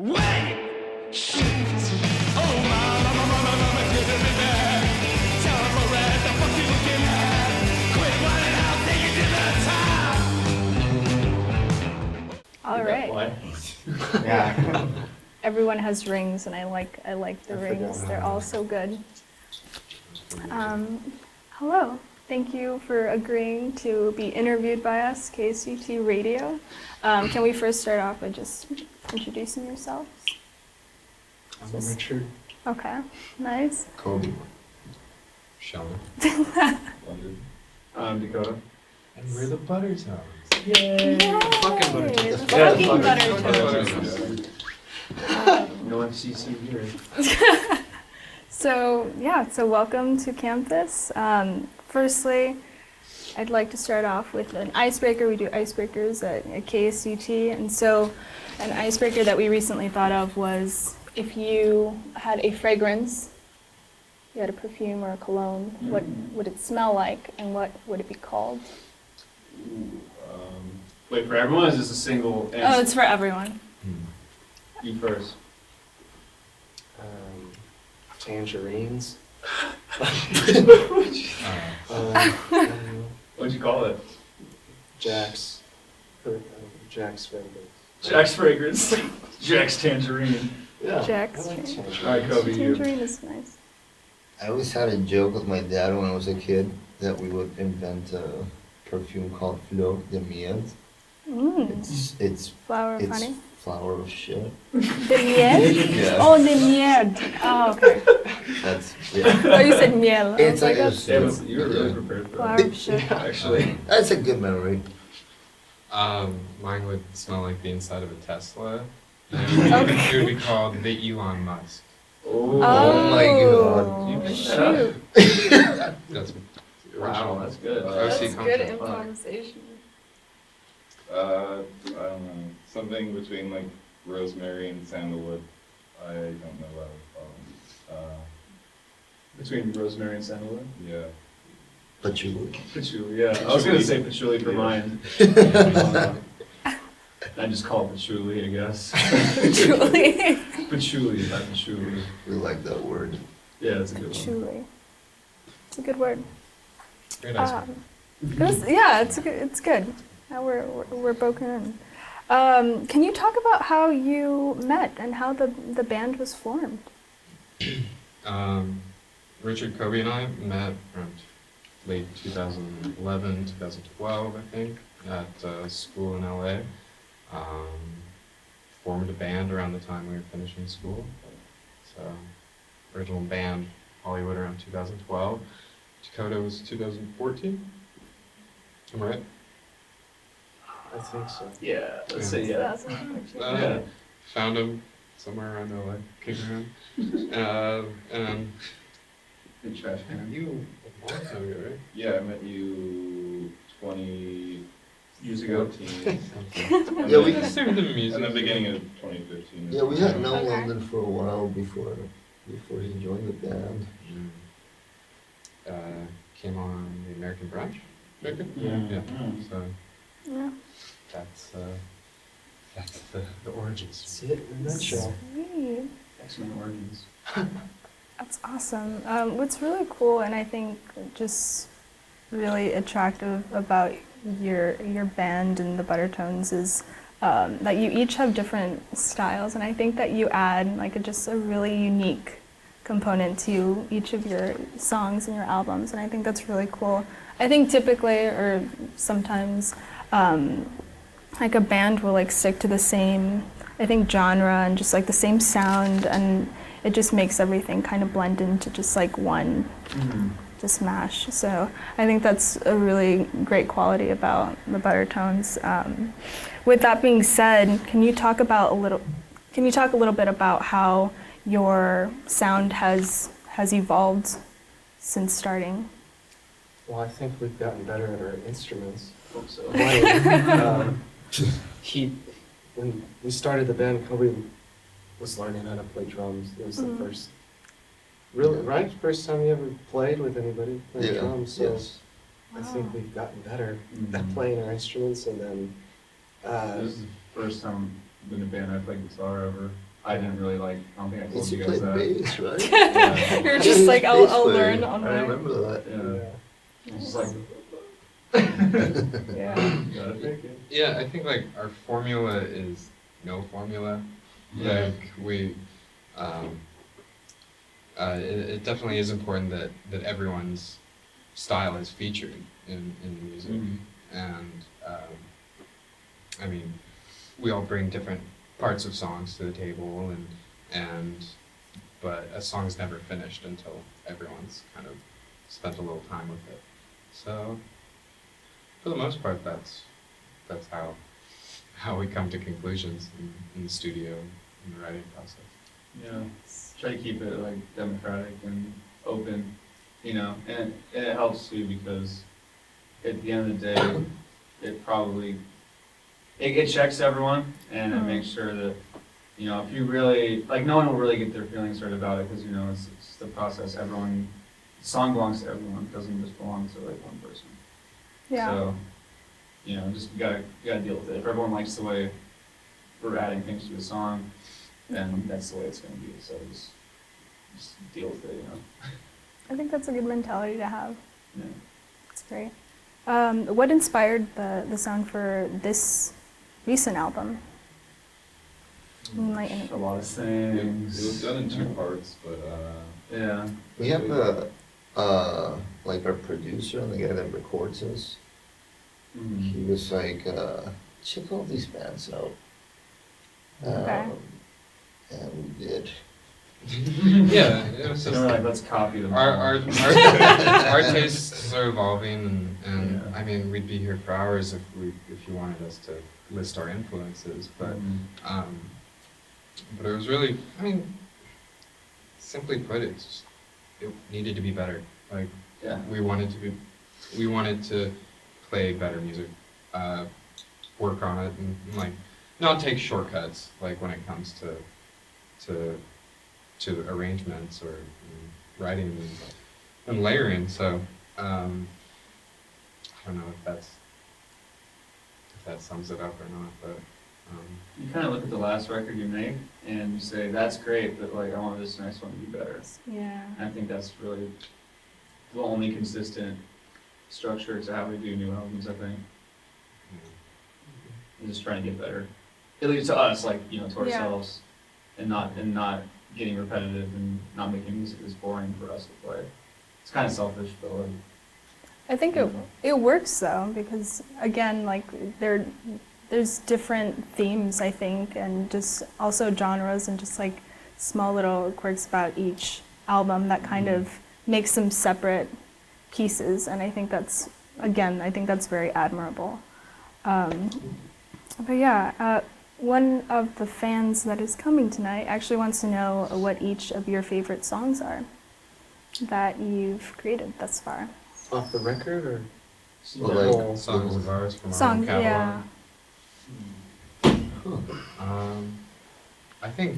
Wait! Shift! Oh, mama, give me back. Tell her red, the fuck you looking at? Quit running out, take it to the top. All right. Yeah. Everyone has rings, and I like the rings. They're all so good. Hello. Thank you for agreeing to be interviewed by us, KSDT Radio. Can we first start off by just introducing yourselves? I'm Richard. Okay, nice. Kobe. Sean. I'm Dakota. And we're the Buttertones. Yay! Fucking Buttertones. Fucking Buttertones. Buttertones. No FCC here. So welcome to campus. Firstly, I'd like to start off with an icebreaker. We do icebreakers at KSDT, and so an icebreaker that we recently thought of was if you had a fragrance, you had a perfume or a cologne, what would it smell like, and what would it be called? Wait, for everyone, or is this a single answer? Oh, it's for everyone. You first. Tangerines. What'd you call it? Jack's. Jack's fragrance. Jack's fragrance. Jack's tangerine. Yeah. Jack's I like tangerine. tangerine. All right, Kobe, you. Tangerine is nice. I always had a joke with my dad when I was a kid that we would invent a perfume called Fleur de Miel. It's Flower of honey. flower of shit. The miel? Yeah. Oh, the miel. Oh, okay. That's yeah. Oh, you said miel. I It's was like a that's Damn it, you were really prepared for flower that. of shit. Actually. That's a good memory. Mine would smell like the inside of a Tesla. Okay. It would be called the Elon Musk. Oh, Oh my God. You picked shoot. That's Wow, that's good. That's OC good content. improvisation. I don't know. Something between like rosemary and sandalwood. I don't know what Between rosemary and sandalwood? yeah. Patchouli. Patchouli, yeah. I was gonna say patchouli for Yeah. mine. I just call it patchouli, I guess. Patchouli. Patchouli, not patchouli. We like that word. Yeah, that's a good one. Patchouli. It's a good word. Great ice It's good. Now we're broken in. Can you talk about how you met and how the band was formed? Richard, Kobe, and I met around late 2011, 2012, I think, at school in LA. Formed a band around the time we were finishing school. So, original band, Hollywood, around 2012. Dakota was 2014. Am I right? I think so. Yeah, let's say yeah. Yeah. Found him somewhere around LA, kicking around. And Big trash can. you a long time ago, right? Yeah, I met you 2014. Years ago. Yeah, we- assumed the music. In the beginning of 2015. Yeah, we had known Okay. London for a while before he joined the band. Came on the American Branch record. Yeah. So Yeah. that's the origins. That's it in a nutshell. Sweet. Excellent origins. That's awesome. What's really cool and I think just really attractive about your band and the Buttertones is that you each have different styles, and I think that you add like just a really unique component to each of your songs and your albums, and I think that's really cool. I think typically or sometimes like a band will like stick to the same genre and just like the same sound, and it just makes everything kind of blend into just like one just mash. So I think that's a really great quality about the Buttertones. With that being said, can you talk a little bit about how your sound has evolved since starting? Well, I think we've gotten better at our instruments. Hope so. When we started the band, Kobe was learning how to play drums. It was the first, really, right? First time you ever played with anybody playing Yeah. drums. So Yes. I think we've gotten better at playing our instruments, and then This is the first time been a band, I played guitar over. I didn't really like, I don't think I told It's you you guys played that. bass, right? Yeah. You're just like, I'll Bass player. learn on I my. remember that. Yeah. It's just like, Yeah. gotta fake it. Yeah, I think like our formula is no formula. Like we, it definitely is important that everyone's style is featured in the music, and I mean, we all bring different parts of songs to the table, but a song's never finished until everyone's kind of spent a little time with it. So, for the most part, that's how we come to conclusions in the studio, in the writing process. Yeah, try to keep it like democratic and open, you know, and it helps too because at the end of the day, it checks everyone and it makes sure that, you know, if you really, like no one will really get their feelings hurt about it because, you know, it's the process. The song belongs to everyone, it doesn't just belong to like one person. Yeah. So, you know, just you gotta deal with it. If everyone likes the way we're adding things to the song, then that's the way it's gonna be. So just deal with it, you know. I think that's a good mentality to have. Yeah. That's great. What inspired the sound for this recent album? Moonlight A lot of It things. was done in 2 parts, but Yeah. We have like our producer and the guy that records us. He was like, check all these bands out. Okay. And we did. Yeah, it was So just we're like, let's copy them. our tastes are evolving, and Yeah. I mean, we'd be here for hours if you wanted us to list our influences, but it was really, I mean, simply put, it needed to be better. Like Yeah. we wanted to play better music, work on it, and like not take shortcuts like when it comes to arrangements or writing and layering. So I don't know if that sums it up or not, but You kind of look at the last record you made and you say, that's great, but like, I want this next one to be better. Yeah. And I think that's really the only consistent structure to how we do new albums, I think. And just trying to get better. At least to us, like, you know, to Yeah. ourselves. And not getting repetitive and not making music that's boring for us to play. It's kind of selfish, but like. I think it works though, because again, like there's different themes, I think, and just also genres and just like small little quirks about each album that kind of makes them separate pieces, and I think that's very admirable. But yeah, one of the fans that is coming tonight actually wants to know what each of your favorite songs are that you've created thus far. Off the record or? Well, the like, whole- songs of ours from our own Songs, catalog. yeah. I think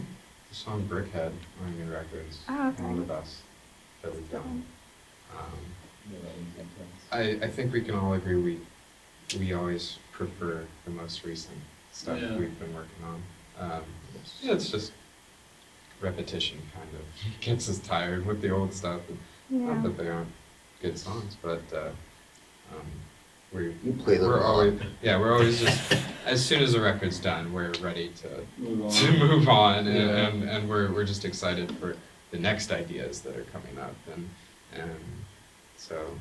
the song Brickhead on Union Records Oh, is one of okay. the best that we've done. yeah, that was intense. I think we can all agree we always prefer the most recent stuff Yeah. we've been working on. Yeah, it's just repetition kind of gets us tired with the old stuff. Not Yeah. that they aren't good songs, but You play them a lot. we're always just, as soon as the record's done, we're ready to Move on. move on, Yeah. and we're just excited for the next ideas that are coming up, and so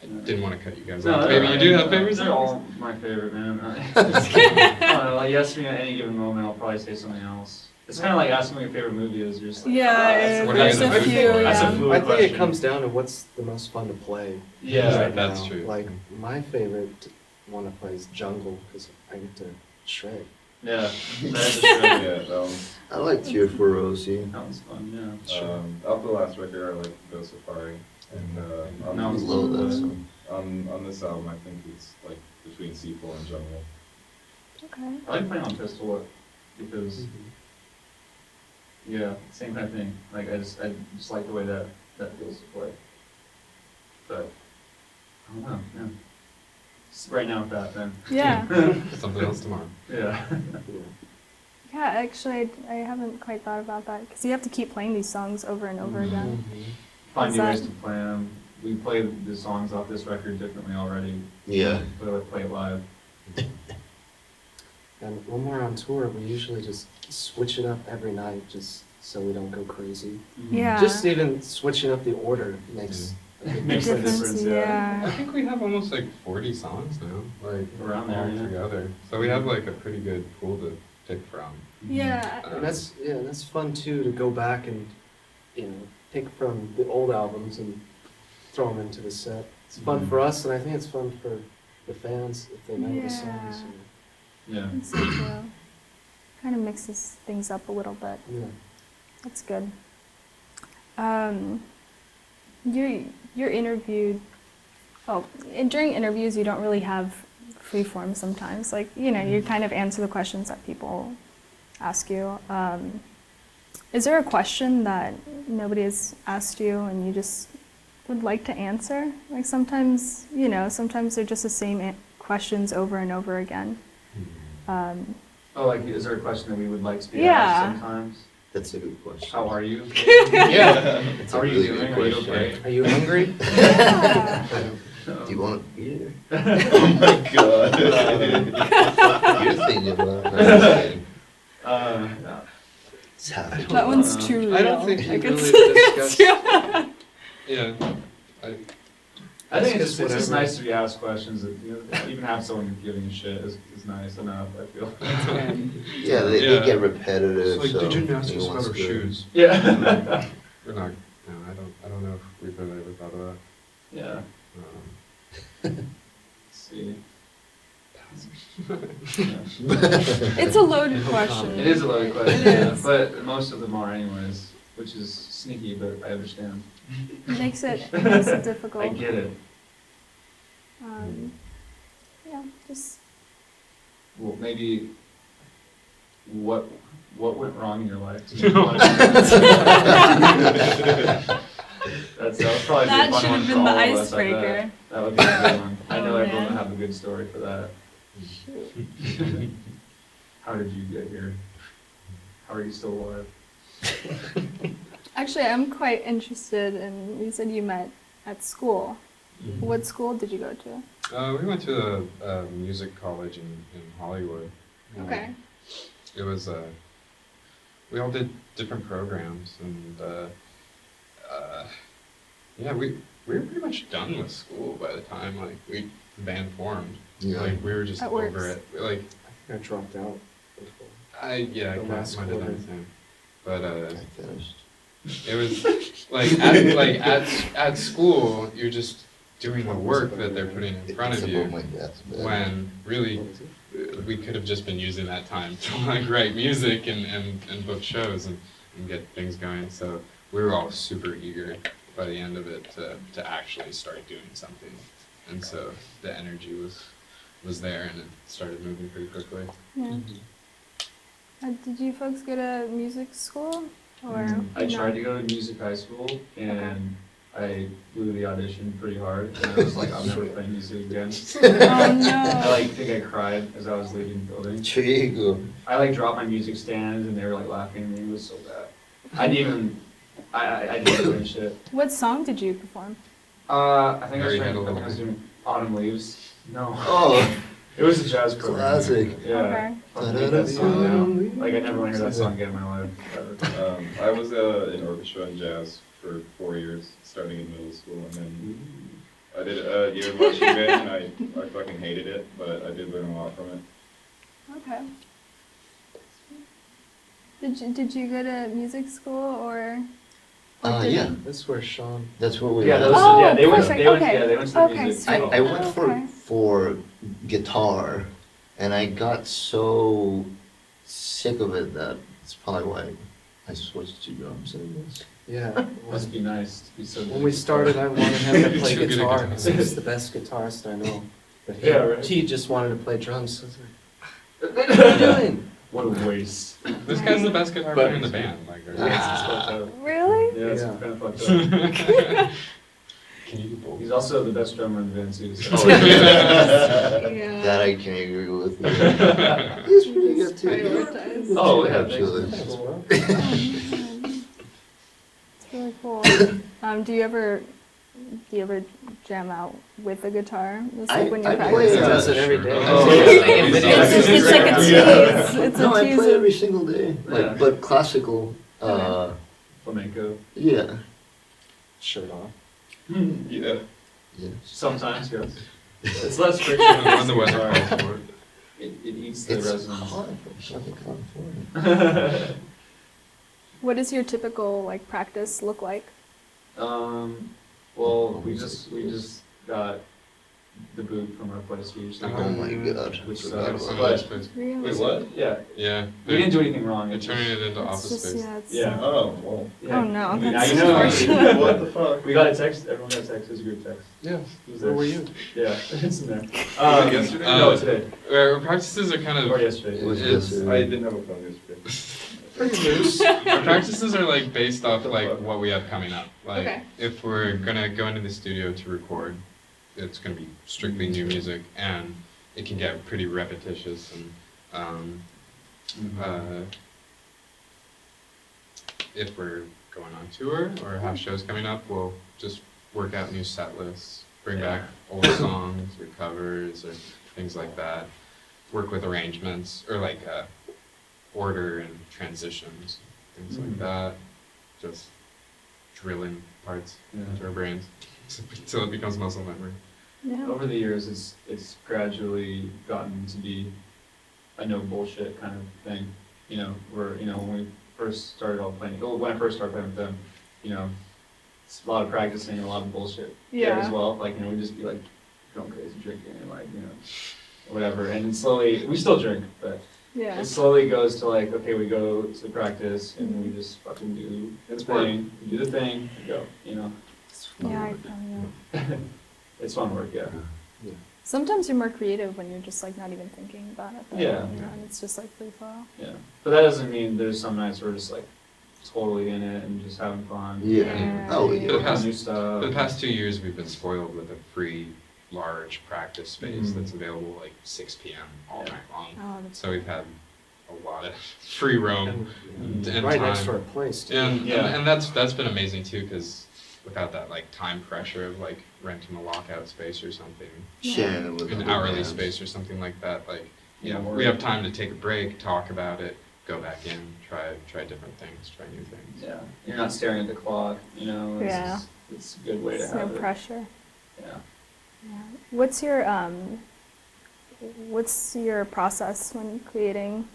I didn't want to cut you guys No, off. Maybe you do have favorites? They're all my favorite, man. I don't know, like, you ask me at any given moment, I'll probably say something else. It's kind of like asking what your favorite movie is. You're just like, Yeah, What are you there's in the a mood few. for? That's a Yeah. fluid I think question. it comes down to what's the most fun to play. Yeah. right That's now. true. Like, my favorite one to play is Jungle, because I get to shred. Yeah, that is a Yeah, shred. that was, I like Tear for Rosie. That was fun, yeah. off the last record, I like Go Safari, and That I was love that good. song. on this album, I think it's like between Sequel and Jungle. Okay. I like playing on Pistol Whip because, yeah, same kind of thing. Like, I just like the way that feels to play. But, I don't know, yeah. right now with that then. Yeah. Something else tomorrow. Yeah. Yeah, actually, I haven't quite thought about that because you have to keep playing these songs over and over again. Find Is new ways that- to play them. We play the songs off this record differently already. Yeah. Play it live. And when we're on tour, we usually just switch it up every night, just so we don't go crazy. Yeah. Just even switching up the order makes a big Makes a difference. difference, I yeah. think we have almost like 40 songs now, like Around there, all yeah. together. So we have like a pretty good pool to pick from. Yeah. And that's fun too, to go back and, pick from the old albums and throw them into the set. It's fun for us, and I think it's fun for the fans if they know the songs. Yeah. That's so true. Kind of mixes things up a little bit. Yeah. That's good. You're interviewed. Oh, and during interviews, you don't really have free form sometimes. Like, you kind of answer the questions that people ask you. Is there a question that nobody has asked you and you just would like to answer? Like sometimes, sometimes they're just the same questions over and over again. Oh, like, is there a question that we would like to be Yeah. asked sometimes? That's a good question. How are you? Yeah. That's How a are you really doing? good Are you question. okay? Are you hungry? Yeah. Do you want a beer? Oh my god. You're thinking about it. No, I'm just kidding. No. It's happening. That one's too real. I don't think I we could really see- discussed. Yeah. I think It's it's just whatever. nice to be asked questions that, even have someone giving a shit is nice enough, I feel. Yeah, they Yeah. get repetitive. It's like, so did you ask he us about wants our to- shoes? Yeah. We're not. No, I don't know if we've really ever thought of that. Yeah, Um, let's see. It's a loaded question. It is a loaded question, It yeah, is. but most of them are anyways, which is sneaky, but I understand. It makes it difficult. I get it. Yeah, just Well, maybe, what went wrong in your life? That would probably be a that fun should one have for been the all of us, I bet. icebreaker. That would be a good one. I know Oh, everyone man. will have a good story for that. How did you get here? How are you still alive? Actually, I'm quite interested in. You said you met at school. What school did you go to? We went to a music college in Hollywood. Okay. It was we all did different programs, and yeah, we were pretty much done with school by the time the band formed. Yeah. Like we were just That over works. it. Like I dropped out before. I The might last have done quarter. the same, but I finished. it was at school you're just doing the work that they're putting in front It's of above you. my desk bed. When really What is it? we could have just been using that time to write music and book shows and get things going. So we were all super eager by the end of it to actually start doing something. And so the energy was there, and it started moving pretty quickly. Yeah. Did you folks go to music school, or I no? tried to go to music high school, and I blew the audition pretty hard, and I was like, I'll never play music again. Oh no. I think I cried as I was leaving the building. Trigo. I dropped my music stand, and they were laughing at me. It was so bad. I didn't even, I didn't do any shit. What song did you perform? I think Harry had a I little was doing Autumn Leaves. No. Oh, It was a jazz program. classic. Yeah. Okay. I'll hate that song now. I never want to hear that song again in my life. Ever. I was in orchestra and jazz for 4 years, starting in middle school, and then I did a year of marching band, and I fucking hated it, but I did learn a lot from it. Okay. Did you go to music school or? Yeah, That's where Sean. that's what we Yeah, went. those, Oh, yeah, they went, perfect. they went, Okay. yeah, they went to the Okay, music. sweet. I went Okay. for guitar, and I got so sick of it that it's probably why I switched to drums, I guess. Yeah. Must be nice to be so good. When we started, I wanted him to play Too good at guitar guitar. because he's the best guitarist I know. But he, Yeah, right. he just wanted to play drums. So I was like, what are you doing? What a waste. This guy's the best guitar player in the band. Like, Yeah, it's fucked up. Really? Yeah, it's Yeah. kind of fucked up. Can you do both? He's also the best drummer in the band too. So. Oh, yeah. Yeah. That I can agree with. Yeah. He's pretty good too. Prioritize. Oh, yeah, Absolutely. thanks. Oh, man. It's really cool. Do you ever jam out with a guitar? Just like when you're I practicing? play, He does it every day. Oh, Taking yeah. videos. It's like a tease. It's No, a I tease play of- every single day. Like, Yeah. but classical. Flamenco. Yeah. Shirt off. Yeah. Yeah. Sometimes, yes. It's less friction on On the weather guitar. calls for it. It eats the It's resonance. hard. It's like California. What does your typical like practice look like? Well, we just got the boot from our place we usually Oh go. my god. Which Forgot sucks, about but- that. Space. Really? Wait, what? Yeah, Yeah. we didn't do anything wrong. They're It's turning just- it into It's office just, space. yeah, it's, Yeah. Oh, well. yeah. Oh, no, Now that's you know. unfortunate. What the fuck? We got a text. Everyone got a text. It was a group text. Yeah. It was Where there. were you? Yeah, it's in there. Was it yesterday? No, today Our practices are kind of or yesterday. It was It's- just, I didn't have a phone yesterday. Pretty loose. Our practices are like based off The like fuck? what we have coming up. Like Okay. if we're gonna go into the studio to record, it's gonna be strictly new music, and it can get pretty repetitious. And if we're going on tour or have shows coming up, we'll just work out new set lists, bring back old songs or covers or things like that. Work with arrangements or like order and transitions, things like that. Just drilling parts into our brains until it becomes muscle memory. Yeah. Over the years, it's gradually gotten to be a no bullshit kind of thing. You know, where when we first started all playing, when I first started playing with them, it's a lot of practicing and a lot of bullshit there as Yeah. well. Like we'd just be like going crazy drinking and like whatever. And slowly, we still drink, but Yeah. it slowly goes to like, okay, we go to practice and we just fucking do the It's thing, we do the thing, we go. Yeah, I know. It's fun work, yeah. Sometimes you're more creative when you're just like not even thinking about it. Though, Yeah. And it's just like free flow. Yeah, but that doesn't mean there's some nights we're just like totally in it and just having fun. Yeah. Yeah. Oh, For yeah. the past- New stuff. For the past 2 years, we've been spoiled with a free, large practice space Mhm. that's available like 6 p.m. all Yeah. night long. Oh, that's So we've had a lot of free roam and Right next to time. our place too. And, Yeah. and that's been amazing too, because without that like time pressure of like renting a lockout space or something, Sharing it with an other hourly bands. space or something like that, like Yeah, we have time to take a break, talk about it, go back in, try different things, try new things. Yeah, you're not staring at the clock, It's, Yeah. it's a good way to There's no have it. pressure. Yeah. Yeah. What's your process when creating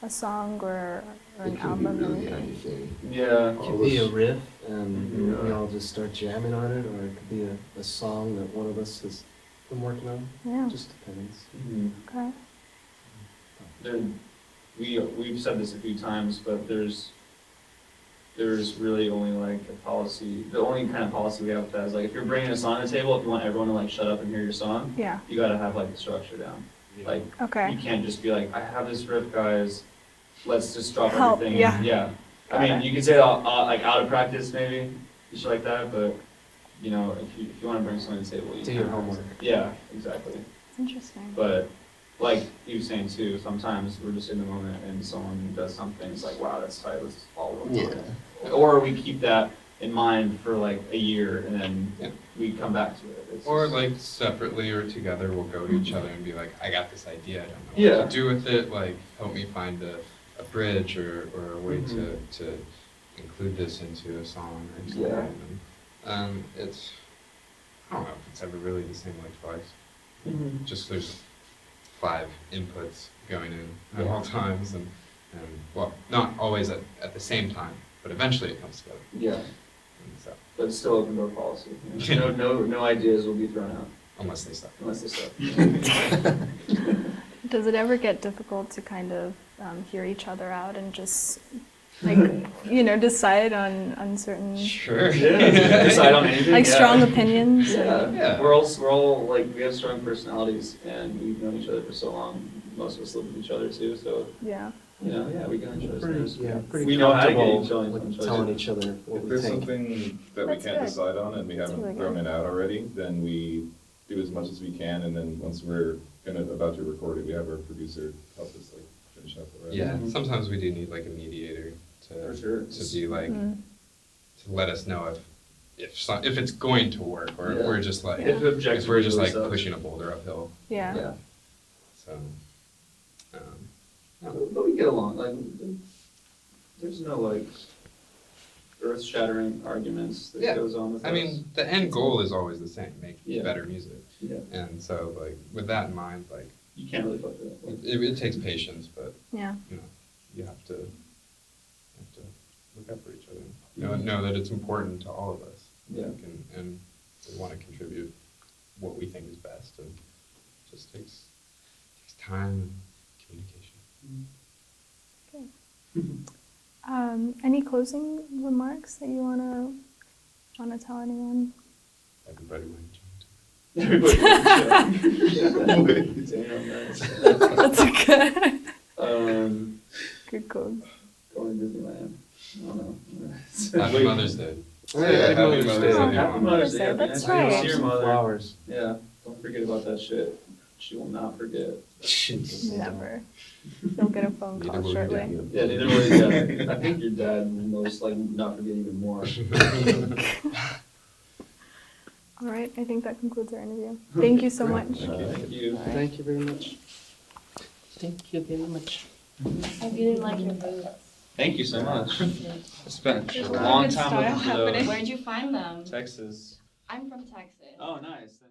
a song or It an can album? be or really anything? anything. Yeah. It could be a riff, and Mhm. we all just start jamming on it, or it could be a song that one of us has been working on. Yeah. It just depends. Mhm. Okay. We've said this a few times, but there's really only like a policy. The only kind of policy we have with that is like if you're bringing a song to the table, if you want everyone to like shut up and hear your song, Yeah. you gotta have like the structure down. Like Okay. you can't just be like, I have this riff, guys. Let's just drop Help, everything. yeah. Yeah. I Got mean, it. you could say that like out of practice maybe, shit like that. But if you want to bring something to the table, you Do can. your homework. Yeah, exactly. It's interesting. But like you were saying too, sometimes we're just in the moment and someone does something, it's like, wow, that's tight, let's all work on Yeah. it. Or we keep that in mind for like a year and then Yeah. we come back to it. It's Or just- like separately or together, we'll go to each other and be like, I got this idea, I don't know Yeah. what to do with it, like, help me find a bridge or a way Mhm. to include this into a song or something. Yeah. And it's, I don't know if it's ever really the same like twice. Mhm. Just there's 5 inputs going in at Yeah. all times and well, not always at the same time, but eventually it comes together. Yeah, And so, but it's still open door policy. No ideas will be thrown out unless they stop. unless they stop. Does it ever get difficult to kind of hear each other out and just like decide on certain Sure. Decide on anything. like yeah. strong opinions? Yeah, Yeah. We're all like we have strong personalities and we've known each other for so long. Most of us live with each other too, so Yeah. you know, yeah, we can enjoy Pretty, some. yeah, pretty We know how to get comfortable each other with some telling choices. each other what If we there's think. something that we That's can't good. decide on and we That's haven't really thrown good. it out already, then we do as much as we can, and then once we're about to record it, we have our producer help us like finish up the rest. Yeah, Mhm. sometimes we do need like a mediator For sure. to be like, Mm. to let us know if it's going to work, or if Yeah. we're just like, Yeah. If objectively if we're just like sucks. pushing a boulder uphill. Yeah. Yeah. So, yeah. But we get along, like, there's no like earth-shattering arguments that Yeah. goes on with us. I mean, the end goal is always the same, make Yeah. better music. Yeah, And so, like, with that in mind, like, you can't really fuck it up. Like, it takes patience, but, Yeah. you know, you have to look out for each other. Know that it's important to all of us. Yeah. Like, and we want to contribute what we think is best, and it just takes time and communication. Any closing remarks that you wanna tell anyone? Everybody went to Everybody Damn, That's a good, Um, good quote. going to Disneyland. I don't know. Happy Mother's Day. Happy Mother's Day. Oh, Happy Happy Mother's Day. Day, that's Happy Mother's Day. right. See your Some mother. flowers. Yeah, don't forget about that shit. She will not forget. Never. You'll get a phone Neither call will your shortly. dad. Yeah, neither will your dad. I think your dad will most likely not forget even more. All right, I think that concludes our interview. Thank you so much. Thank you. All right. Thank you very much. Thank you very much. I really like your boots. Thank you so much. It's been a There's a long good time style looking for happening. those. Where'd you find them? Texas. I'm from Texas. Oh, nice.